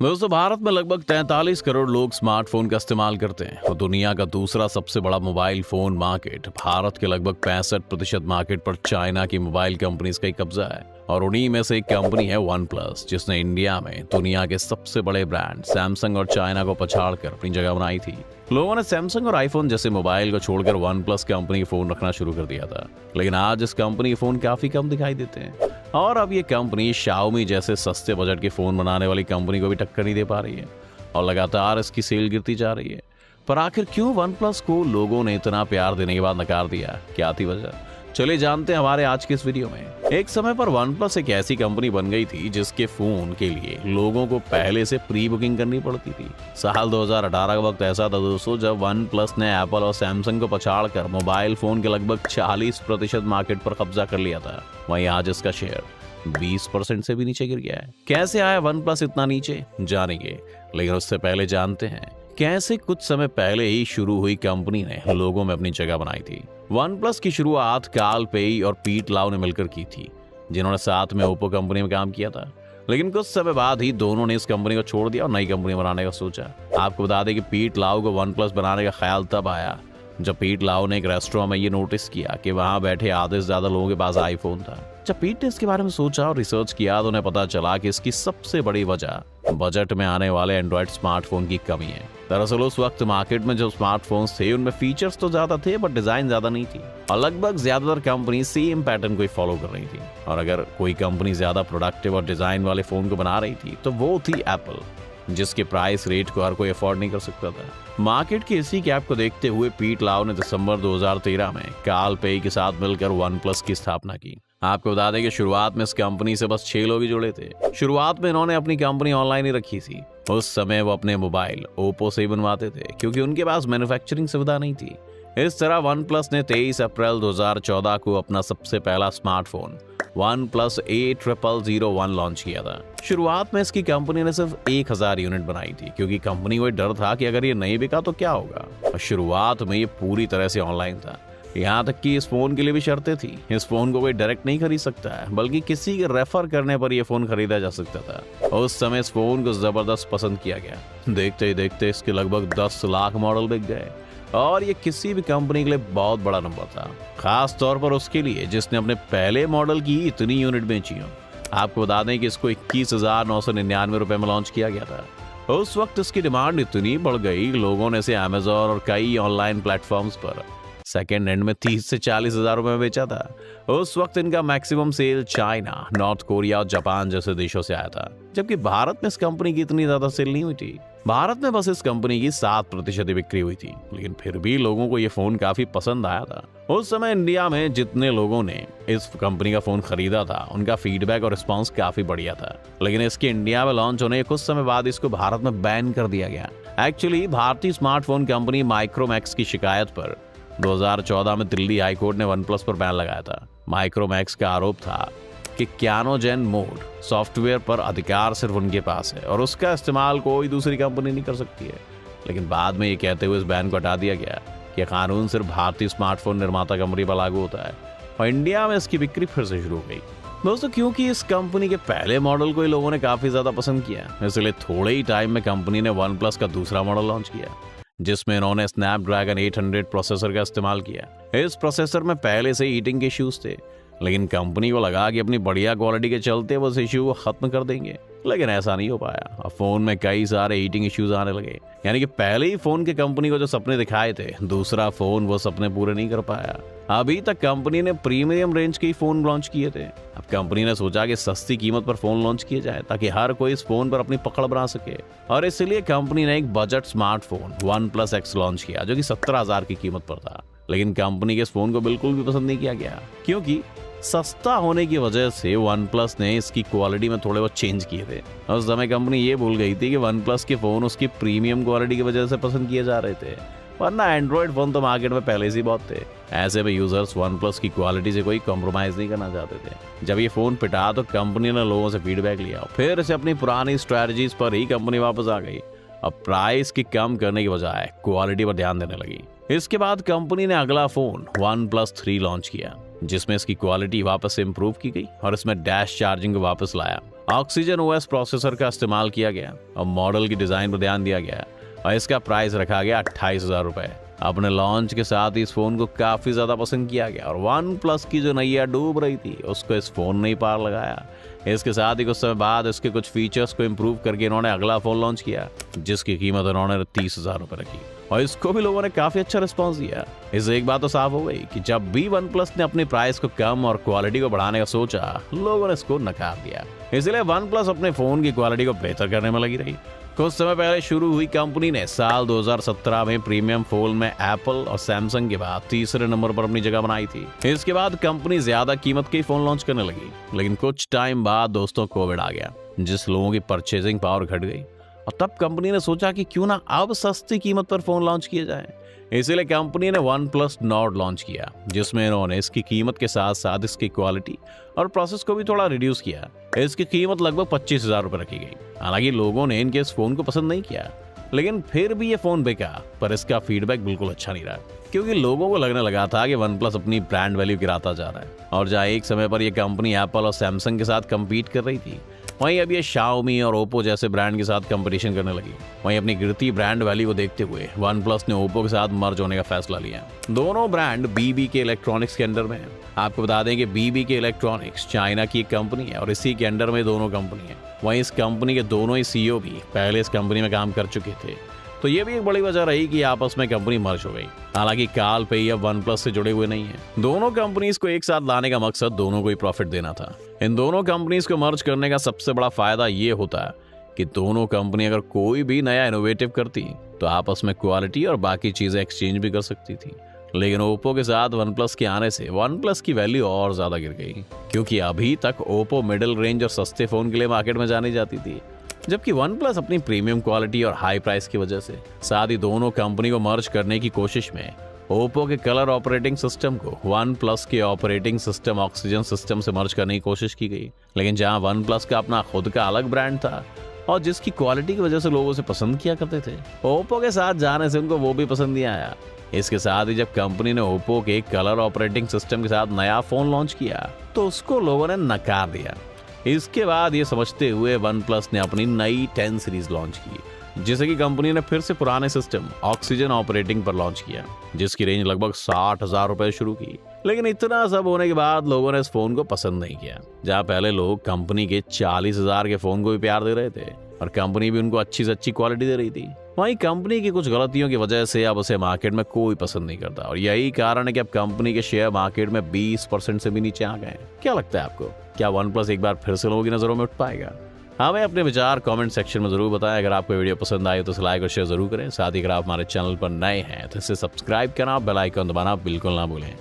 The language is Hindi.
दोस्तों, भारत में लगभग 43 करोड़ लोग स्मार्टफोन का इस्तेमाल करते हैं और दुनिया का दूसरा सबसे बड़ा मोबाइल फोन मार्केट भारत के लगभग 65% मार्केट पर चाइना की मोबाइल कंपनीज का ही कब्जा है। और उन्हीं में से एक कंपनी है वन प्लस, जिसने इंडिया में दुनिया के सबसे बड़े ब्रांड सैमसंग और चाइना को पछाड़कर अपनी जगह बनाई थी। लोगों ने सैमसंग और आईफोन जैसे मोबाइल को छोड़कर वन प्लस कंपनी के फोन रखना शुरू कर दिया था, लेकिन आज इस कंपनी के फोन काफी कम दिखाई देते हैं। और अब ये कंपनी शाओमी जैसे सस्ते बजट के फोन बनाने वाली कंपनी को भी टक्कर नहीं दे पा रही है और लगातार इसकी सेल गिरती जा रही है। पर आखिर क्यों वन प्लस को लोगों ने इतना प्यार देने के बाद नकार दिया? क्या थी वजह? चलिए जानते हैं हमारे आज के इस वीडियो में। एक समय पर वन प्लस एक ऐसी कंपनी बन गई थी जिसके फोन के लिए लोगों को पहले से प्री बुकिंग करनी पड़ती थी। साल 2018 का वक्त ऐसा था दोस्तों, जब वन प्लस ने एप्पल और सैमसंग को पछाड़कर मोबाइल फोन के लगभग 40% मार्केट पर कब्जा कर लिया था। वहीं आज इसका शेयर 20% से भी नीचे गिर गया है। कैसे आया वन प्लस इतना नीचे, जानेंगे। लेकिन उससे पहले जानते हैं कैसे कुछ समय पहले ही शुरू हुई कंपनी ने लोगों में अपनी जगह बनाई थी। वन प्लस की शुरुआत कार्ल पेई और पीट लाउ ने मिलकर की थी, जिन्होंने साथ में ओप्पो कंपनी में काम किया था। लेकिन कुछ समय बाद ही दोनों ने इस कंपनी को छोड़ दिया और नई कंपनी बनाने का सोचा। आपको बता दें कि पीट लाउ को वन प्लस बनाने का ख्याल तब आया जब पीट लाउ ने एक रेस्टोरेंट में ये नोटिस किया कि वहां बैठे आधे से ज्यादा लोगों के पास आईफोन था। जब पीट ने इसके बारे में सोचा और रिसर्च किया तो उन्हें पता चला कि इसकी सबसे बड़ी वजह बजट में आने वाले एंड्रॉइड स्मार्टफोन की कमी है। दरअसल उस वक्त मार्केट में जो स्मार्टफोन्स थे उनमें फीचर्स तो ज्यादा थे बट डिजाइन ज्यादा नहीं थी और लगभग ज्यादातर कंपनी सेम पैटर्न को ही फॉलो कर रही थी। और अगर कोई कंपनी ज्यादा प्रोडक्टिव और डिजाइन वाले फोन को बना रही थी तो वो थी एप्पल, जिसके प्राइस रेट को हर कोई अफोर्ड नहीं कर सकता था। मार्केट की इसी गैप को देखते हुए पीट लाउ ने दिसंबर 2013 में कार्ल पेई के साथ मिलकर वन प्लस की स्थापना की। आपको बता दें कि शुरुआत में इस कंपनी से बस 6 लोग ही जुड़े थे। शुरुआत में इन्होंने अपनी कंपनी ऑनलाइन ही रखी थी। उस समय वो अपने मोबाइल ओप्पो से ही बनवाते थे क्योंकि उनके पास मैन्युफैक्चरिंग सुविधा नहीं थी। इस तरह वन प्लस ने 23 अप्रैल 2014 को अपना सबसे पहला smartphone one plus A0001 launch किया था। शुरुआत में इसकी कंपनी ने सिर्फ 1000 यूनिट बनाई थी क्योंकि कंपनी को डर था कि अगर ये नहीं बिका तो क्या होगा। और शुरुआत में ये पूरी तरह से ऑनलाइन था। यहाँ तक कि इस फोन के लिए भी शर्तें थी। इस फोन को कोई डायरेक्ट नहीं खरीद सकता है, बल्कि किसी के रेफर करने पर यह फोन खरीदा जा सकता था। और उस समय इस फोन को जबरदस्त पसंद किया गया। देखते ही देखते इसके लगभग 10 लाख मॉडल बिक गए और ये किसी भी कंपनी के लिए बहुत बड़ा नंबर था, खास तौर पर उसके लिए जिसने अपने पहले मॉडल की इतनी यूनिट बेची हो। आपको बता दें कि इसको 21,999 रुपए में लॉन्च किया गया था। उस वक्त इसकी डिमांड इतनी बढ़ गई, लोगों ने इसे अमेज़न और कई ऑनलाइन प्लेटफॉर्म्स पर सेकेंड हैंड में 30 से 40 हजार रुपए में बेचा था। उस वक्त इनका maximum sale China, North Korea और जापान जैसे देशों से आया था, जबकि भारत में इस कंपनी की इतनी ज्यादा सेल नहीं हुई थी। भारत में बस इस कंपनी की 7% बिक्री हुई थी, लेकिन फिर भी लोगों को ये फोन काफी पसंद आया था। उस समय इंडिया में जितने लोगों ने इस कंपनी का फोन खरीदा था उनका फीडबैक और रिस्पॉन्स काफी बढ़िया था। लेकिन इसके इंडिया में लॉन्च होने के कुछ समय बाद इसको भारत में बैन कर दिया गया। एक्चुअली भारतीय स्मार्टफोन कंपनी माइक्रोमैक्स की शिकायत पर 2014 में दिल्ली हाई कोर्ट ने वन प्लस पर बैन लगाया था। माइक्रोमैक्स का आरोप था कि क्यानोजेन मोड सॉफ्टवेयर पर अधिकार सिर्फ उनके पास है और उसका इस्तेमाल कोई दूसरी कंपनी नहीं कर सकती है। लेकिन बाद में ये कहते हुए इस बैन को हटा दिया गया कि कानून सिर्फ भारतीय स्मार्टफोन निर्माता कंपनी पर लागू होता है और इंडिया में इसकी बिक्री फिर से शुरू हो गई। दोस्तों, क्योंकि इस कंपनी के पहले मॉडल को ही लोगों ने काफी ज्यादा पसंद किया, इसलिए थोड़े ही टाइम में कंपनी ने वन प्लस का दूसरा मॉडल लॉन्च किया, जिसमें इन्होंने स्नैपड्रैगन 800 प्रोसेसर का इस्तेमाल किया। इस प्रोसेसर में पहले से हीटिंग के इश्यूज थे, लेकिन कंपनी को लगा कि अपनी बढ़िया क्वालिटी के चलते वो इस इश्यू को खत्म कर देंगे, लेकिन ऐसा नहीं हो पाया और फोन में कई सारे हीटिंग इश्यूज आने लगे। यानी कि पहले ही फोन के कंपनी को जो सपने दिखाए थे, दूसरा फोन वो सपने पूरे नहीं कर पाया। अभी तक कंपनी ने प्रीमियम रेंज के ही फोन लॉन्च किए थे। अब कंपनी ने सोचा कि सस्ती कीमत पर फोन लॉन्च किए जाए ताकि हर कोई इस फोन पर अपनी पकड़ बना सके, और इसलिए कंपनी ने एक budget smartphone one plus x launch किया जो कि 17,000 की कीमत पर था। लेकिन कंपनी के इस फोन को बिल्कुल भी पसंद नहीं किया गया क्योंकि सस्ता होने की वजह से वन प्लस ने इसकी क्वालिटी में थोड़े बहुत चेंज किए थे। उस समय कंपनी ये भूल गई थी कि वन प्लस के फोन उसकी प्रीमियम क्वालिटी की वजह से पसंद किए जा रहे थे, वरना एंड्रॉइड फोन तो मार्केट में पहले से ही बहुत थे। ऐसे में यूजर्स वन प्लस की क्वालिटी से कोई कॉम्प्रोमाइज नहीं करना चाहते थे। जब ये फोन पिटा तो कंपनी ने लोगों से फीडबैक लिया, फिर इसे अपनी पुरानी स्ट्रैटेजीज पर ही कंपनी वापस आ गई। अब प्राइस की कम करने की बजाय क्वालिटी पर ध्यान देने लगी। इसके बाद कंपनी ने अगला फोन वन प्लस 3 लॉन्च किया, जिसमें इसकी क्वालिटी वापस से इंप्रूव की गई और इसमें डैश चार्जिंग को वापस लाया। ऑक्सीजन OS प्रोसेसर का इस्तेमाल किया गया और मॉडल की डिजाइन पर ध्यान दिया गया और इसका प्राइस रखा गया 28,000 रुपए। अपने लॉन्च के साथ ही इस फोन को काफी ज्यादा पसंद किया गया और वन प्लस की जो नैया डूब रही थी उसको इस फोन ने ही पार लगाया। इसके साथ ही कुछ समय बाद इसके कुछ फीचर्स को इम्प्रूव करके इन्होंने अगला फोन लॉन्च किया जिसकी कीमत इन्होंने 30,000 रुपए रखी और इसको भी लोगों ने काफी अच्छा रिस्पॉन्स दिया। इससे एक बात तो साफ हो गई कि जब भी वन प्लस ने अपनी प्राइस को कम और क्वालिटी को बढ़ाने का सोचा, लोगों ने इसको नकार दिया। इसलिए वन प्लस अपने फोन की क्वालिटी को बेहतर करने में लगी रही। कुछ समय पहले शुरू हुई कंपनी ने साल 2017 में प्रीमियम फोन में एप्पल और सैमसंग के बाद तीसरे नंबर पर अपनी जगह बनाई थी। इसके बाद कंपनी ज्यादा कीमत के फोन लॉन्च करने लगी, लेकिन कुछ टाइम बाद दोस्तों कोविड आ गया, जिस लोगों की परचेजिंग पावर घट गई और तब कंपनी ने सोचा कि क्यों ना अब सस्ती कीमत पर फोन लॉन्च किया जाए। इसीलिए कंपनी ने वन प्लस नॉर्ड लॉन्च किया, जिसमें इन्होंने इसकी कीमत के साथ साथ इसकी क्वालिटी और प्रोसेस को भी थोड़ा रिड्यूस किया। इसकी कीमत लगभग 25,000 रुपए रखी गई। हालांकि लोगों ने इनके इस फोन को पसंद नहीं किया, लेकिन फिर भी ये फोन बिका, पर इसका फीडबैक बिल्कुल अच्छा नहीं रहा, क्योंकि लोगों को लगने लगा था कि वन प्लस अपनी ब्रांड वैल्यू गिराता जा रहा है। और जहाँ एक समय पर यह कंपनी एप्पल और सैमसंग के साथ कम्पीट कर रही थी, वहीं अब ये शाओमी और ओप्पो जैसे ब्रांड के साथ कंपटीशन करने लगी। वहीं अपनी गिरती ब्रांड वैल्यू को देखते हुए वन प्लस ने ओप्पो के साथ मर्ज होने का फैसला लिया। दोनों ब्रांड BBK इलेक्ट्रॉनिक्स के अंडर में है। आपको बता दें कि BBK इलेक्ट्रॉनिक्स चाइना की एक कंपनी है और इसी के अंडर में दोनों कंपनी है। वहीं इस कंपनी के दोनों ही CEO भी पहले इस कंपनी में काम कर चुके थे, तो ये भी एक बड़ी वजह रही कि आपस में कंपनी मर्ज हो गई। हालांकि काल पे अब वन प्लस से जुड़े हुए नहीं है। दोनों कंपनीज को एक साथ लाने का मकसद दोनों को ही प्रॉफिट देना था। इन दोनों कंपनीज को मर्ज करने का सबसे बड़ा फायदा ये होता है कि दोनों कंपनी अगर कोई भी नया इनोवेटिव करती तो आपस में क्वालिटी और बाकी चीजें एक्सचेंज भी कर सकती थी। लेकिन ओप्पो के साथ वन प्लस के आने से वन प्लस की वैल्यू और ज्यादा गिर गई, क्योंकि अभी तक ओप्पो मिडिल रेंज और सस्ते फोन के लिए मार्केट में जानी जाती थी, जबकि वन प्लस अपनी प्रीमियम क्वालिटी और हाई प्राइस की वजह से। साथ ही दोनों कंपनी को मर्ज करने की कोशिश में ओप्पो के कलर ऑपरेटिंग सिस्टम को वन प्लस के ऑपरेटिंग सिस्टम ऑक्सीजन सिस्टम से मर्ज करने की कोशिश की गई। लेकिन जहां वन प्लस का अपना खुद का अलग ब्रांड था और जिसकी क्वालिटी की वजह से लोग उसे पसंद किया करते थे, ओप्पो के साथ जाने से उनको वो भी पसंद नहीं आया। इसके साथ ही जब कंपनी ने ओप्पो के कलर ऑपरेटिंग सिस्टम के साथ नया फोन लॉन्च किया तो उसको लोगों ने नकार दिया। इसके बाद ये समझते हुए वन प्लस ने अपनी नई 10 सीरीज लॉन्च की, जिसे कि कंपनी ने फिर से पुराने सिस्टम ऑक्सीजन ऑपरेटिंग पर लॉन्च किया, जिसकी रेंज लगभग 60,000 रुपए शुरू की। लेकिन इतना सब होने के बाद लोगों ने इस फोन को पसंद नहीं किया। जहां पहले लोग कंपनी के 40,000 के फोन को भी प्यार दे रहे थे और कंपनी भी उनको अच्छी से अच्छी क्वालिटी दे रही थी, वहीं कंपनी की कुछ गलतियों की वजह से अब उसे मार्केट में कोई पसंद नहीं करता और यही कारण है कि अब कंपनी के शेयर मार्केट में 20% से भी नीचे आ गए। क्या लगता है आपको, क्या वन प्लस एक बार फिर से लोगों की नजरों में उठ पाएगा? हमें अपने विचार कमेंट सेक्शन में जरूर बताएं। अगर आपको वीडियो पसंद आए तो लाइक और शेयर जरूर करें। साथ ही अगर आप हमारे चैनल पर नए हैं तो इसे सब्सक्राइब करना, बेल आइकन दबाना बिल्कुल ना भूलें।